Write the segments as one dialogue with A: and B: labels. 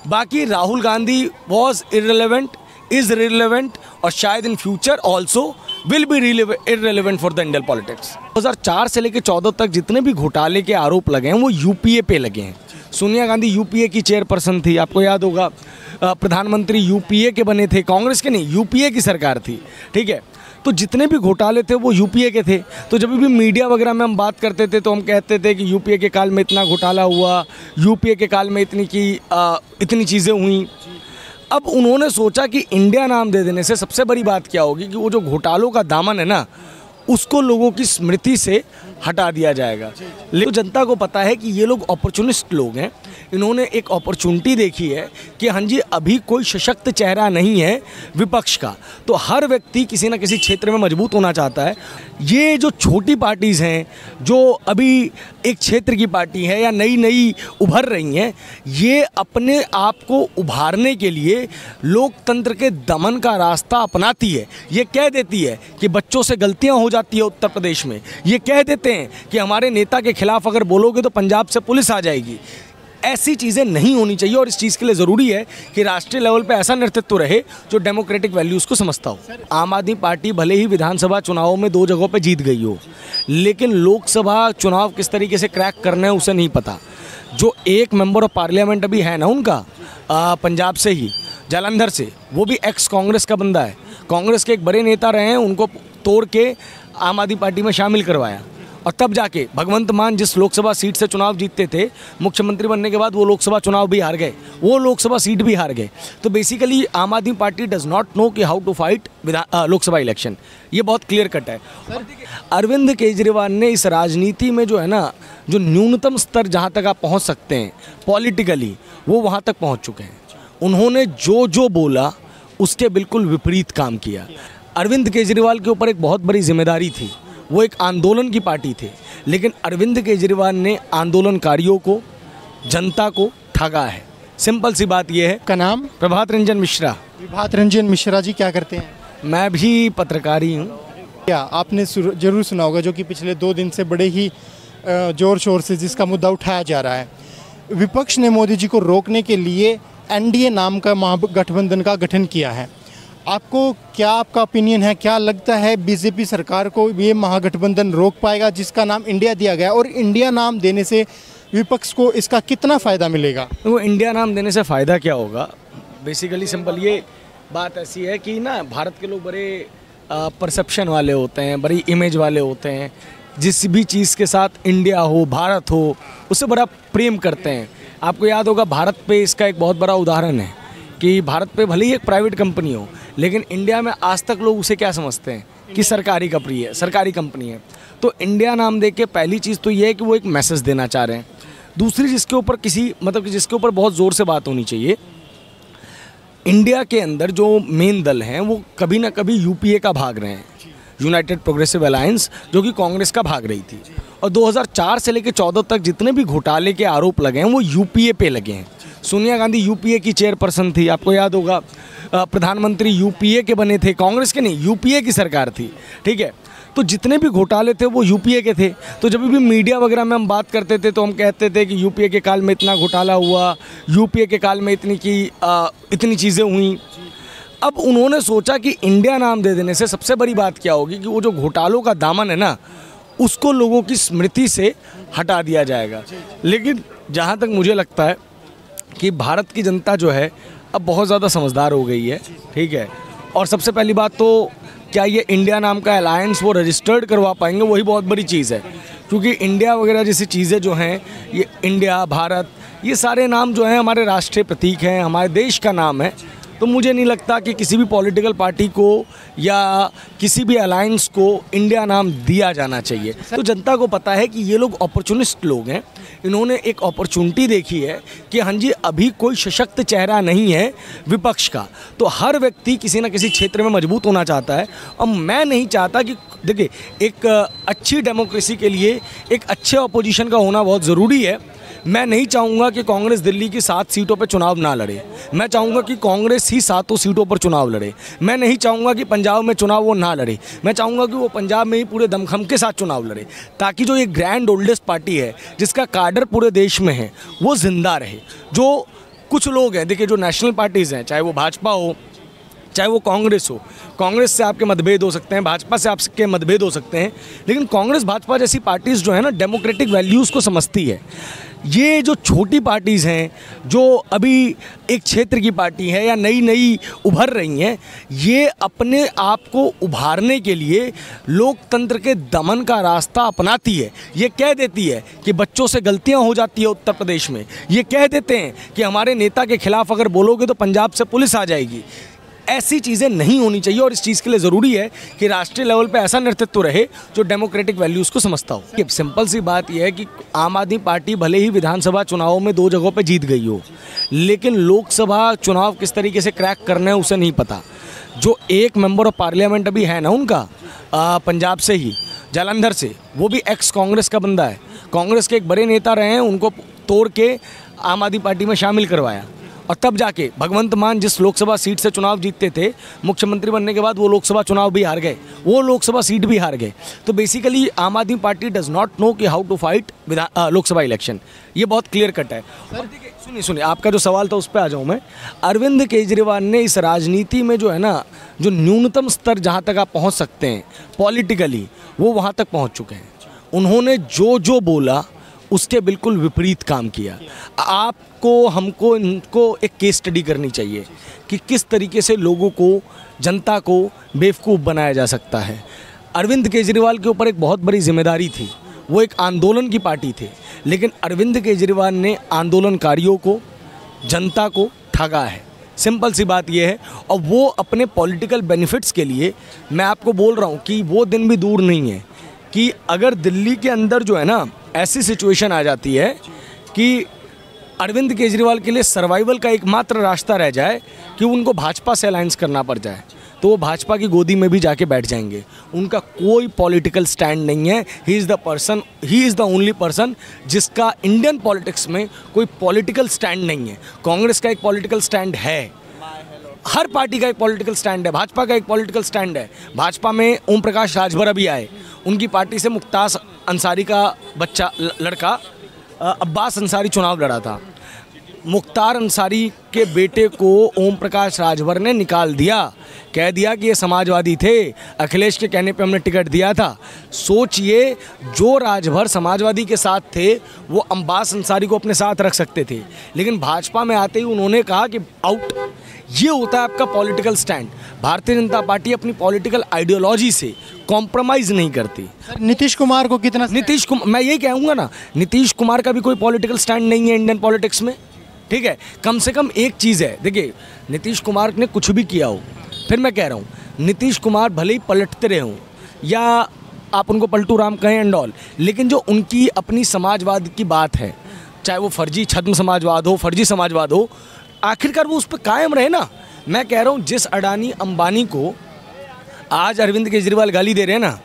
A: बाकी Rahul Gandhi was irrelevant, is relevant और शायद in future also will be irrelevant for the Indian politics. 2004 से लेकर 14 तक जितने भी घोटाले के आरोप लगे हैं वो यूपीए पे लगे हैं। सोनिया गांधी यूपीए की चेयरपर्सन थी, आपको याद होगा। प्रधानमंत्री यूपीए के बने थे, कांग्रेस के नहीं, यूपीए की सरकार थी, ठीक है। तो जितने भी घोटाले थे वो यूपीए के थे। तो जब भी मीडिया वगैरह में हम बात करते थे तो हम कहते थे कि यूपीए के काल में इतना घोटाला हुआ, यूपीए के काल में इतनी चीज़ें हुई। अब उन्होंने सोचा कि इंडिया नाम दे देने से सबसे बड़ी बात क्या होगी कि वो जो घोटालों का दामन है ना, उसको लोगों की स्मृति से हटा दिया जाएगा। लेकिन तो जनता को पता है कि ये लोग अपॉर्चुनिस्ट लोग हैं। इन्होंने एक अपॉर्चुनिटी देखी है कि हाँ जी, अभी कोई सशक्त चेहरा नहीं है विपक्ष का, तो हर व्यक्ति किसी न किसी क्षेत्र में मजबूत होना चाहता है। ये जो छोटी पार्टीज़ हैं, जो अभी एक क्षेत्र की पार्टी है या नई उभर रही हैं, ये अपने आप को उभारने के लिए लोकतंत्र के दमन का रास्ता अपनाती है। ये कह देती है कि बच्चों से गलतियां हो जाती है उत्तर प्रदेश में, ये कह देते हैं कि हमारे नेता के खिलाफ अगर बोलोगे तो पंजाब से पुलिस आ जाएगी। ऐसी चीज़ें नहीं होनी चाहिए और इस चीज़ के लिए ज़रूरी है कि राष्ट्रीय लेवल पे ऐसा नेतृत्व रहे जो डेमोक्रेटिक वैल्यूज़ को समझता हो। आम आदमी पार्टी भले ही विधानसभा चुनावों में 2 जगहों पे जीत गई हो, लेकिन लोकसभा चुनाव किस तरीके से क्रैक करना है उसे नहीं पता। जो एक मेंबर ऑफ पार्लियामेंट अभी है ना उनका, पंजाब से ही, जालंधर से, वो भी एक्स कांग्रेस का बंदा है, कांग्रेस के एक बड़े नेता रहे हैं, उनको तोड़ के आम आदमी पार्टी में शामिल करवाया। और तब जाके भगवंत मान जिस लोकसभा सीट से चुनाव जीतते थे, मुख्यमंत्री बनने के बाद वो लोकसभा चुनाव भी हार गए, वो लोकसभा सीट भी हार गए। तो basically Aam Aadmi Party does not know कि how to fight Lok Sabha election, ये बहुत क्लियर कट है। अरविंद केजरीवाल ने इस राजनीति में जो है ना, जो न्यूनतम स्तर जहाँ तक आप पहुँच सकते हैं पॉलिटिकली, वो वहाँ तक पहुँच चुके हैं। उन्होंने जो बोला उसके बिल्कुल विपरीत काम किया। अरविंद केजरीवाल के ऊपर एक बहुत बड़ी जिम्मेदारी थी, वो एक आंदोलन की पार्टी थे, लेकिन अरविंद केजरीवाल ने आंदोलनकारियों को, जनता को ठगा है। सिंपल सी बात यह है।
B: का नाम?
A: प्रभात रंजन मिश्रा।
B: प्रभात रंजन मिश्रा जी क्या करते हैं?
A: मैं भी पत्रकारी हूँ।
B: क्या आपने जरूर सुना होगा जो कि पिछले 2 दिन से बड़े ही जोर शोर से जिसका मुद्दा उठाया जा रहा है, विपक्ष ने मोदी जी को रोकने के लिए एनडीए नाम का महागठबंधन का गठन किया है। आपको क्या, आपका ओपिनियन है, क्या लगता है बीजेपी सरकार को ये महागठबंधन रोक पाएगा जिसका नाम इंडिया दिया गया, और इंडिया नाम देने से विपक्ष को इसका कितना फ़ायदा मिलेगा?
A: वो इंडिया नाम देने से फ़ायदा क्या होगा? बेसिकली सिंपल ये बात ऐसी है कि ना, भारत के लोग बड़े परसेप्शन वाले होते हैं, बड़ी इमेज वाले होते हैं। जिस भी चीज़ के साथ इंडिया हो, भारत हो, उससे बड़ा प्रेम करते हैं। आपको याद होगा भारत पे इसका एक बहुत बड़ा उदाहरण है कि भारत पे भले ही एक प्राइवेट कंपनी हो, लेकिन इंडिया में आज तक लोग उसे क्या समझते हैं कि सरकारी कंपनी है। तो इंडिया नाम दे के पहली चीज़ तो ये है कि वो एक मैसेज देना चाह रहे हैं। दूसरी, जिसके ऊपर बहुत ज़ोर से बात होनी चाहिए, इंडिया के अंदर जो मेन दल हैं वो कभी ना कभी यूपीए का भाग रहे हैं, यूनाइटेड प्रोग्रेसिव अलायंस, जो कि कांग्रेस का भाग रही थी। और 2004 से लेकर 14 तक जितने भी घोटाले के आरोप लगे हैं वो यूपीए पे लगे हैं। सोनिया गांधी यूपीए की चेयरपर्सन थी, आपको याद होगा। प्रधानमंत्री यूपीए के बने थे, कांग्रेस के नहीं, यूपीए की सरकार थी, ठीक है। तो जितने भी घोटाले थे वो यूपीए के थे। तो जब भी मीडिया वगैरह में हम बात करते थे तो हम कहते थे कि यूपीए के काल में इतना घोटाला हुआ, यूपीए के काल में इतनी चीज़ें हुई। अब उन्होंने सोचा कि इंडिया नाम दे देने से सबसे बड़ी बात क्या होगी कि वो जो घोटालों का दामन है ना, उसको लोगों की स्मृति से हटा दिया जाएगा। लेकिन जहाँ तक मुझे लगता है कि भारत की जनता जो है अब बहुत ज़्यादा समझदार हो गई है, ठीक है। और सबसे पहली बात तो क्या ये इंडिया नाम का अलायंस वो रजिस्टर्ड करवा पाएंगे, वही बहुत बड़ी चीज़ है। क्योंकि इंडिया वगैरह जैसी चीज़ें जो हैं, ये इंडिया, भारत, ये सारे नाम जो हैं हमारे राष्ट्रीय प्रतीक हैं, हमारे देश का नाम है। तो मुझे नहीं लगता कि किसी भी पॉलिटिकल पार्टी को या किसी भी अलायंस को इंडिया नाम दिया जाना चाहिए। तो जनता को पता है कि ये लोग अपॉर्चुनिस्ट लोग हैं। इन्होंने एक अपॉर्चुनिटी देखी है कि हाँ जी, अभी कोई सशक्त चेहरा नहीं है विपक्ष का, तो हर व्यक्ति किसी न किसी क्षेत्र में मजबूत होना चाहता है। और मैं नहीं चाहता कि, देखिए, एक अच्छी डेमोक्रेसी के लिए एक अच्छे अपोजिशन का होना बहुत ज़रूरी है। मैं नहीं चाहूँगा कि कांग्रेस दिल्ली की 7 सीटों पर चुनाव ना लड़े। मैं चाहूँगा कि कांग्रेस ही 7 सीटों पर चुनाव लड़े। मैं नहीं चाहूँगा कि पंजाब में चुनाव वो ना लड़े। मैं चाहूँगा कि वो पंजाब में ही पूरे दमखम के साथ चुनाव लड़े, ताकि जो ये ग्रैंड ओल्डेस्ट पार्टी है जिसका काडर पूरे देश में है वो जिंदा रहे, जो कुछ लोग हैं, देखिए जो नेशनल पार्टीज़ हैं, चाहे वो भाजपा हो चाहे वो कांग्रेस हो, कांग्रेस से आपके मतभेद हो सकते हैं, भाजपा से आपके मतभेद हो सकते हैं, लेकिन कांग्रेस भाजपा जैसी पार्टीज़ जो है ना डेमोक्रेटिक वैल्यूज़ को समझती है। ये जो छोटी पार्टीज़ हैं, जो अभी एक क्षेत्र की पार्टी है या नई नई उभर रही हैं, ये अपने आप को उभारने के लिए लोकतंत्र के दमन का रास्ता अपनाती है। ये कह देती है कि बच्चों से गलतियां हो जाती है उत्तर प्रदेश में, ये कह देते हैं कि हमारे नेता के खिलाफ अगर बोलोगे तो पंजाब से पुलिस आ जाएगी। ऐसी चीज़ें नहीं होनी चाहिए और इस चीज़ के लिए ज़रूरी है कि राष्ट्रीय लेवल पे ऐसा नेतृत्व रहे जो डेमोक्रेटिक वैल्यूज़ को समझता हो। सिंपल सी बात यह है कि आम आदमी पार्टी भले ही विधानसभा चुनावों में 2 जगहों पे जीत गई हो, लेकिन लोकसभा चुनाव किस तरीके से क्रैक करना है उसे नहीं पता। जो एक मेंबर ऑफ पार्लियामेंट अभी है ना उनका, पंजाब से ही, जालंधर से, वो भी एक्स कांग्रेस का बंदा है, कांग्रेस के एक बड़े नेता रहे हैं, उनको तोड़ के आम आदमी पार्टी में शामिल करवाया और तब जाके भगवंत मान जिस लोकसभा सीट से चुनाव जीतते थे, मुख्यमंत्री बनने के बाद वो लोकसभा चुनाव भी हार गए, वो लोकसभा सीट भी हार गए। तो basically Aam Aadmi Party does not know कि how to fight Lok Sabha election, ये बहुत क्लियर कट है। और देखिए सुनिए आपका जो सवाल था उस पर आ जाऊँ मैं। अरविंद केजरीवाल ने इस राजनीति में जो है ना, जो न्यूनतम स्तर जहाँ तक आप पहुँच सकते हैं पॉलिटिकली, वो वहाँ तक पहुँच चुके हैं। उन्होंने जो बोला उसके बिल्कुल विपरीत काम किया। आपको हमको इनको एक केस स्टडी करनी चाहिए कि किस तरीके से लोगों को, जनता को बेवकूफ़ बनाया जा सकता है। अरविंद केजरीवाल के ऊपर एक बहुत बड़ी जिम्मेदारी थी, वो एक आंदोलन की पार्टी थे, लेकिन अरविंद केजरीवाल ने आंदोलनकारियों को, जनता को ठगा है। सिंपल सी बात यह है। और वो अपने पॉलिटिकल बेनिफिट्स के लिए, मैं आपको बोल रहा हूँ कि वो दिन भी दूर नहीं है कि अगर दिल्ली के अंदर जो है ना ऐसी सिचुएशन आ जाती है कि अरविंद केजरीवाल के लिए सर्वाइवल का एकमात्र रास्ता रह जाए कि उनको भाजपा से अलायंस करना पड़ जाए, तो वो भाजपा की गोदी में भी जाके बैठ जाएंगे। उनका कोई पॉलिटिकल स्टैंड नहीं है। He is the only person जिसका इंडियन पॉलिटिक्स में कोई पॉलिटिकल स्टैंड नहीं है। कांग्रेस का एक पॉलिटिकल स्टैंड है, हर पार्टी का एक पॉलिटिकल स्टैंड है, भाजपा का एक पॉलिटिकल स्टैंड है। भाजपा में ओम प्रकाश राजभर अभी आए, उनकी पार्टी से मुख्तार अंसारी का बच्चा, लड़का अब्बास अंसारी चुनाव लड़ा था। मुख्तार अंसारी के बेटे को ओम प्रकाश राजभर ने निकाल दिया, कह दिया कि ये समाजवादी थे, अखिलेश के कहने पे हमने टिकट दिया था। सोचिए, जो राजभर समाजवादी के साथ थे वो अब्बास अंसारी को अपने साथ रख सकते थे, लेकिन भाजपा में आते ही उन्होंने कहा कि आउट। ये होता है आपका political stand. Bharatiya Janata party अपनी पॉलिटिकल आइडियोलॉजी से कॉम्प्रोमाइज़ नहीं करती।
B: नीतीश कुमार को कितना,
A: नीतीश कुमार, मैं यही कहूँगा ना, नीतीश कुमार का भी कोई पॉलिटिकल स्टैंड नहीं है इंडियन पॉलिटिक्स में, ठीक है। कम से कम एक चीज़ है, देखिए नीतीश कुमार ने कुछ भी किया हो, फिर मैं कह रहा हूँ नीतीश कुमार भले ही पलटते रहे हों या आप उनको पलटू राम कहें एंड ऑल, लेकिन जो उनकी अपनी समाजवाद की बात है, चाहे वो फर्जी छद्म समाजवाद हो, फर्जी समाजवाद हो, आखिरकार वो उस पर कायम रहे ना। मैं कह रहा हूँ जिस अडानी अंबानी को आज अरविंद केजरीवाल गाली दे रहे हैं ना,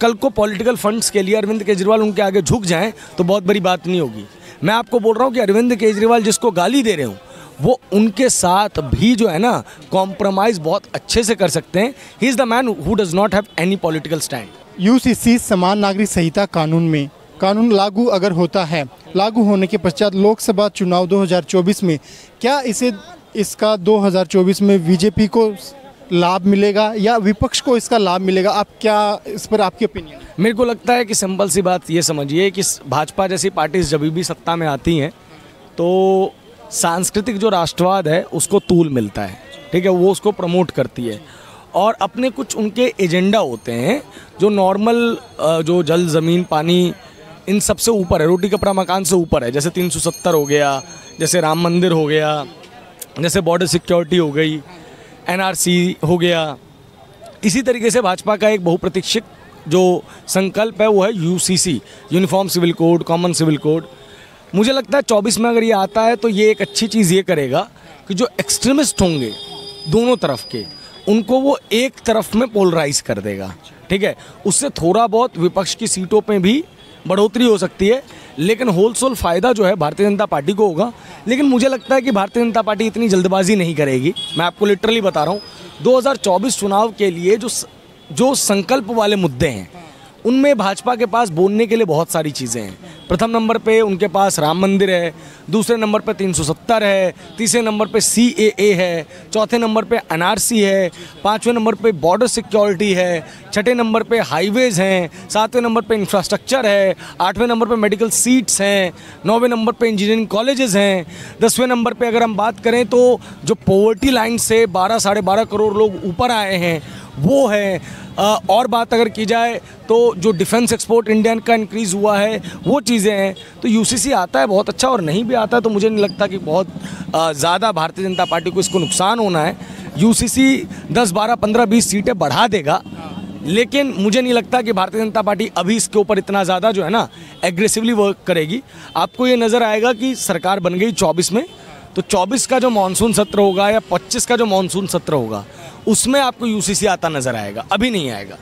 A: कल को पॉलिटिकल फंड्स के लिए अरविंद केजरीवाल उनके आगे झुक जाएं तो बहुत बड़ी बात नहीं होगी। मैं आपको बोल रहा हूँ कि अरविंद केजरीवाल जिसको गाली दे रहे हो, वो उनके साथ भी जो है ना कॉम्प्रोमाइज़ बहुत अच्छे से कर सकते हैं। He is the man who does not have any political stand.
B: UCC समान नागरिक संहिता कानून में, कानून लागू अगर होता है, लागू होने के पश्चात लोकसभा चुनाव 2024 में क्या इसका 2024 में बीजेपी को लाभ मिलेगा या विपक्ष को इसका लाभ मिलेगा? आप क्या इस पर आपकी ओपिनियन?
A: मेरे को लगता है कि सिंपल सी बात ये समझिए कि भाजपा जैसी पार्टी जब भी सत्ता में आती हैं तो सांस्कृतिक जो राष्ट्रवाद है उसको तूल मिलता है, ठीक है, वो उसको प्रमोट करती है। और अपने कुछ उनके एजेंडा होते हैं जो नॉर्मल, जो जल ज़मीन पानी इन सब से ऊपर है, रोटी कपड़ा मकान से ऊपर है। जैसे 370 हो गया, जैसे राम मंदिर हो गया, जैसे बॉर्डर सिक्योरिटी हो गई, एनआरसी हो गया। इसी तरीके से भाजपा का एक बहुप्रतीक्षित जो संकल्प है वो है UCC, uniform civil code, common civil code. मुझे लगता है 24 में अगर ये आता है तो ये एक अच्छी चीज़ ये करेगा कि जो एक्सट्रीमिस्ट होंगे दोनों तरफ के, उनको वो एक तरफ में पोलराइज कर देगा, ठीक है। उससे थोड़ा बहुत विपक्ष की सीटों पे भी बढ़ोतरी हो सकती है, लेकिन होलसेल फ़ायदा जो है भारतीय जनता पार्टी को होगा। लेकिन मुझे लगता है कि भारतीय जनता पार्टी इतनी जल्दबाजी नहीं करेगी। मैं आपको लिटरली बता रहा हूँ, 2024 चुनाव के लिए जो संकल्प वाले मुद्दे हैं उनमें भाजपा के पास बोलने के लिए बहुत सारी चीज़ें हैं। प्रथम नंबर पे उनके पास राम मंदिर है, दूसरे नंबर पे 370 है, तीसरे नंबर पे CAA है, चौथे नंबर पे NRC है, पाँचवें नंबर पे बॉर्डर सिक्योरिटी है, छठे नंबर पे हाईवेज हैं, सातवें नंबर पे इंफ्रास्ट्रक्चर है, आठवें नंबर पे मेडिकल सीट्स हैं, नौवें नंबर पे इंजीनियरिंग कॉलेजेस हैं, 10वें नंबर पे अगर हम बात करें तो जो पॉवर्टी लाइन से 12 साढ़े 12 करोड़ लोग ऊपर आए हैं वो है। और बात अगर की जाए तो जो डिफेंस एक्सपोर्ट इंडियन का इंक्रीज़ हुआ है वो चीज़ें हैं। तो UCC आता है बहुत अच्छा, और नहीं भी आता तो मुझे नहीं लगता कि बहुत ज़्यादा भारतीय जनता पार्टी को इसको नुकसान होना है। UCC 10, 12, 15, 20 सीटें बढ़ा देगा, लेकिन मुझे नहीं लगता कि भारतीय जनता पार्टी अभी इसके ऊपर इतना ज़्यादा जो है ना एग्रेसिवली वर्क करेगी। आपको ये नज़र आएगा कि सरकार बन गई 24 में, तो 24 का जो मानसून सत्र होगा या 25 का जो मानसून सत्र होगा उसमें आपको UCC आता नज़र आएगा, अभी नहीं आएगा।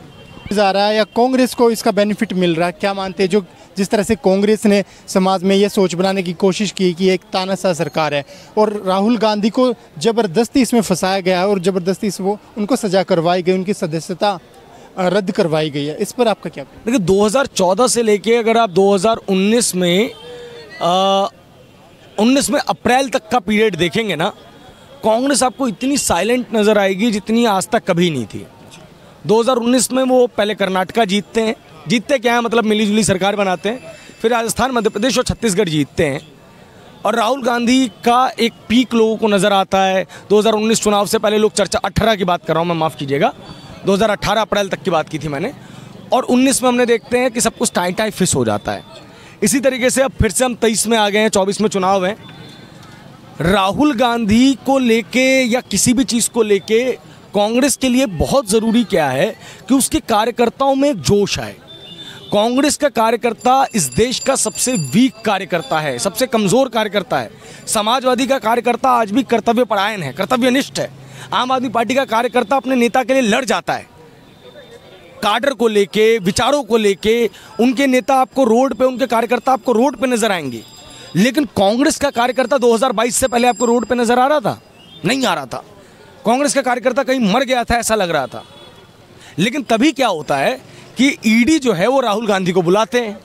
B: आ रहा है या कांग्रेस को इसका बेनिफिट मिल रहा है, क्या मानते हैं? जो जिस तरह से कांग्रेस ने समाज में ये सोच बनाने की कोशिश की कि एक तानाशाह सरकार है और राहुल गांधी को ज़बरदस्ती इसमें फंसाया गया है और ज़बरदस्ती से वो उनको सज़ा करवाई गई, उनकी सदस्यता रद्द करवाई गई है, इस पर आपका क्या?
A: देखिए 2014 से लेके अगर आप 2019 में 19 में अप्रैल तक का पीरियड देखेंगे ना, कांग्रेस आपको इतनी साइलेंट नज़र आएगी जितनी आज तक कभी नहीं थी। 2019 में वो पहले कर्नाटका जीतते हैं, जीतते क्या है मतलब मिलीजुली सरकार बनाते हैं, फिर राजस्थान, मध्य प्रदेश और छत्तीसगढ़ जीतते हैं। और राहुल गांधी का एक पीक लोगों को नज़र आता है। 2019 चुनाव से पहले लोग चर्चा, 18 की बात कर रहा हूँ मैं, माफ़ कीजिएगा, 2018 अप्रैल तक की बात की थी मैंने, और 19 में हमने देखते हैं कि सब कुछ टाई टाई फिस हो जाता है। इसी तरीके से अब फिर से हम 23 में आ गए हैं, 24 में चुनाव है। राहुल गांधी को लेके या किसी भी चीज़ को लेके कांग्रेस के लिए बहुत ज़रूरी क्या है कि उसके कार्यकर्ताओं में एक जोश आए। कांग्रेस का कार्यकर्ता इस देश का सबसे वीक कार्यकर्ता है, सबसे कमज़ोर कार्यकर्ता है। समाजवादी का कार्यकर्ता आज भी कर्तव्यपरायण है, कर्तव्यनिष्ठ है। आम आदमी पार्टी का कार्यकर्ता अपने नेता के लिए लड़ जाता है, काडर को लेके, विचारों को लेके। उनके नेता आपको रोड पे, उनके कार्यकर्ता आपको रोड पे नजर आएंगे। लेकिन कांग्रेस का कार्यकर्ता 2022 से पहले आपको रोड पे नजर आ रहा था? नहीं आ रहा था। कांग्रेस का कार्यकर्ता कहीं मर गया था ऐसा लग रहा था। लेकिन तभी क्या होता है कि ईडी जो है वो राहुल गांधी को बुलाते हैं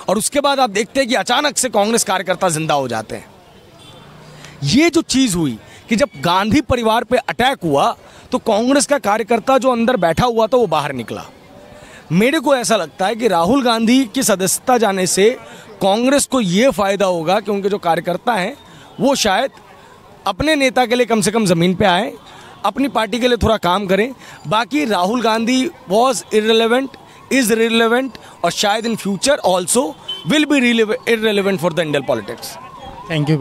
A: और उसके बाद आप देखते हैं कि अचानक से कांग्रेस कार्यकर्ता जिंदा हो जाते हैं। ये जो चीज़ हुई कि जब गांधी परिवार पे अटैक हुआ तो कांग्रेस का कार्यकर्ता जो अंदर बैठा हुआ था वो बाहर निकला। मेरे को ऐसा लगता है कि राहुल गांधी की सदस्यता जाने से कांग्रेस को ये फ़ायदा होगा कि उनके जो कार्यकर्ता हैं वो शायद अपने नेता के लिए कम से कम ज़मीन पे आए, अपनी पार्टी के लिए थोड़ा काम करें। बाकी Rahul Gandhi was irrelevant, is relevant और शायद in future also will be irrelevant for the Indian politics.
B: Thank you.